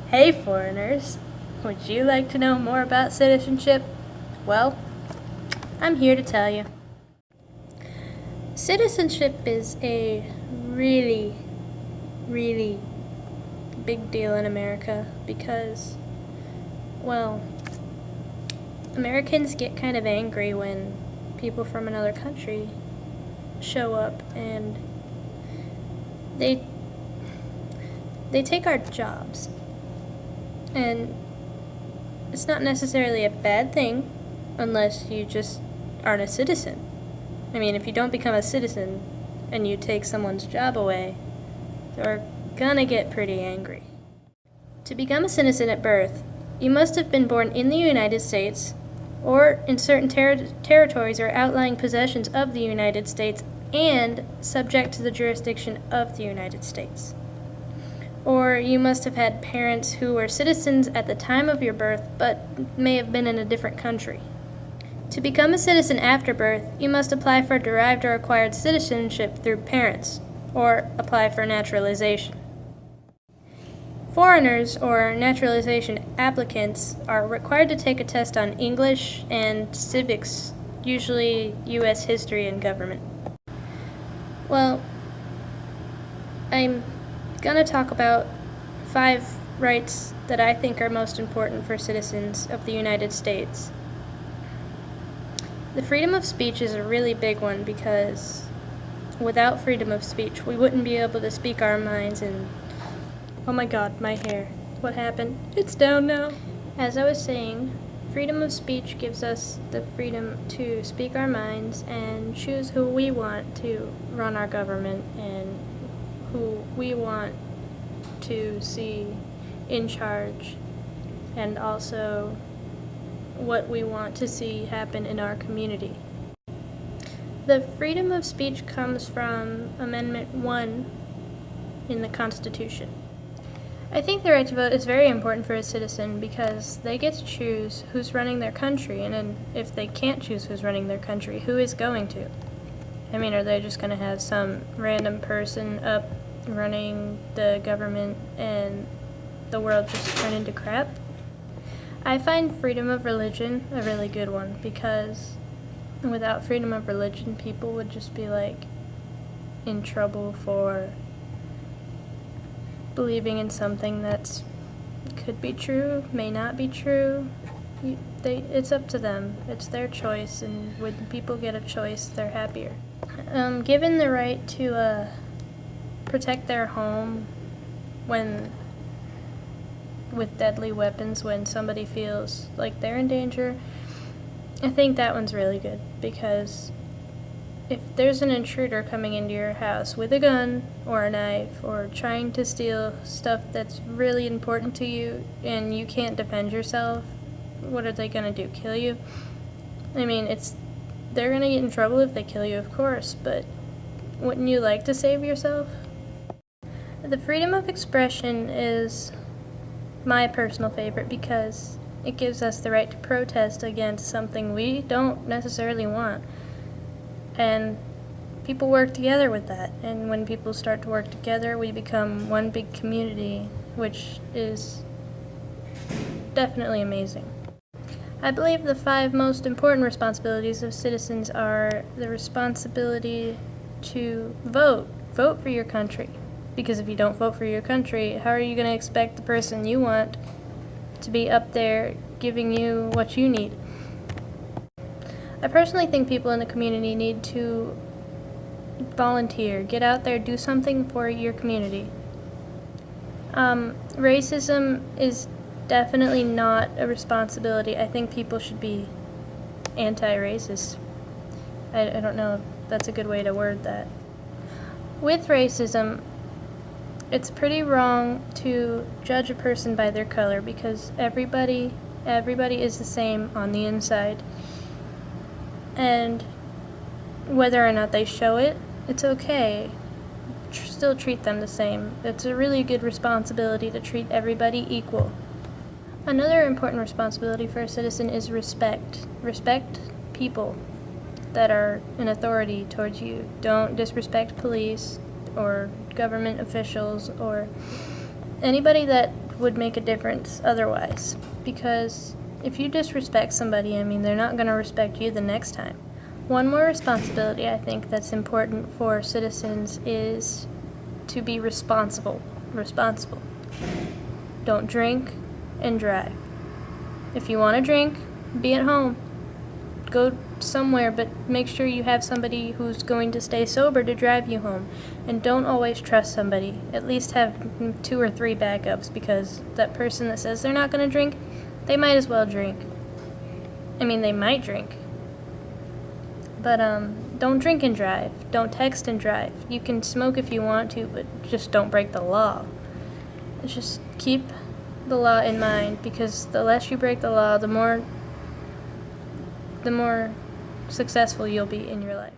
Hey foreigners, would you like to know more about citizenship? Well, I'm here to tell you. Citizenship is a really, really big deal in America because, well, Americans get kind of angry when people from another country show up and they take our jobs. And it's not necessarily a bad thing unless you just aren't a citizen. I mean, if you don't become a citizen and you take someone's job away, they're gonna get pretty angry. To become a citizen at birth, you must have been born in the United States or in certain territories or outlying possessions of the United States and subject to the jurisdiction of the United States. Or you must have had parents who were citizens at the time of your birth but may have been in a different country. To become a citizen after birth, you must apply for derived or acquired citizenship through parents, or apply for naturalization. Foreigners or naturalization applicants are required to take a test on English and civics, usually U.S. history and government. Well, I'm gonna talk about 5 rights that I think are most important for citizens of the United States. The freedom of speech is a really big one because without freedom of speech, we wouldn't be able to speak our minds and... Oh my god, my hair. What happened? It's down now. As I was saying, freedom of speech gives us the freedom to speak our minds and choose who we want to run our government and who we want to see in charge, and also what we want to see happen in our community. The freedom of speech comes from Amendment 1 in the Constitution. I think the right to vote is very important for a citizen because they get to choose who's running their country, and then if they can't choose who's running their country, who is going to? I mean, are they just going to have some random person up running the government and the world just turn into crap? I find freedom of religion a really good one because without freedom of religion, people would just be like in trouble for believing in something that's could be true, may not be true. It's up to them. It's their choice, and when people get a choice, they're happier. Given the right to protect their home with deadly weapons when somebody feels like they're in danger, I think that one's really good because if there's an intruder coming into your house with a gun or a knife or trying to steal stuff that's really important to you and you can't defend yourself, what are they gonna do, kill you? I mean, they're gonna get in trouble if they kill you, of course, but wouldn't you like to save yourself? The freedom of expression is my personal favorite because it gives us the right to protest against something we don't necessarily want. And people work together with that. And when people start to work together, we become one big community, which is definitely amazing. I believe the 5 most important responsibilities of citizens are the responsibility to vote. Vote for your country. Because if you don't vote for your country, how are you going to expect the person you want to be up there giving you what you need? I personally think people in the community need to volunteer, get out there, do something for your community. Racism is definitely not a responsibility. I think people should be anti-racist. I don't know if that's a good way to word that. With racism, it's pretty wrong to judge a person by their color because everybody is the same on the inside. And whether or not they show it, it's okay. Still treat them the same. It's a really good responsibility to treat everybody equal. Another important responsibility for a citizen is respect. Respect people that are in authority towards you. Don't disrespect police or government officials or anybody that would make a difference otherwise. Because if you disrespect somebody, I mean, they're not going to respect you the next time. One more responsibility I think that's important for citizens is to be responsible. Responsible. Don't drink and drive. If you want to drink, be at home. Go somewhere, but make sure you have somebody who's going to stay sober to drive you home. And don't always trust somebody. At least have 2 or 3 backups, because that person that says they're not going to drink, they might as well drink. I mean, they might drink. But don't drink and drive. Don't text and drive. You can smoke if you want to, but just don't break the law. Just keep the law in mind, because the less you break the law, the more successful you'll be in your life.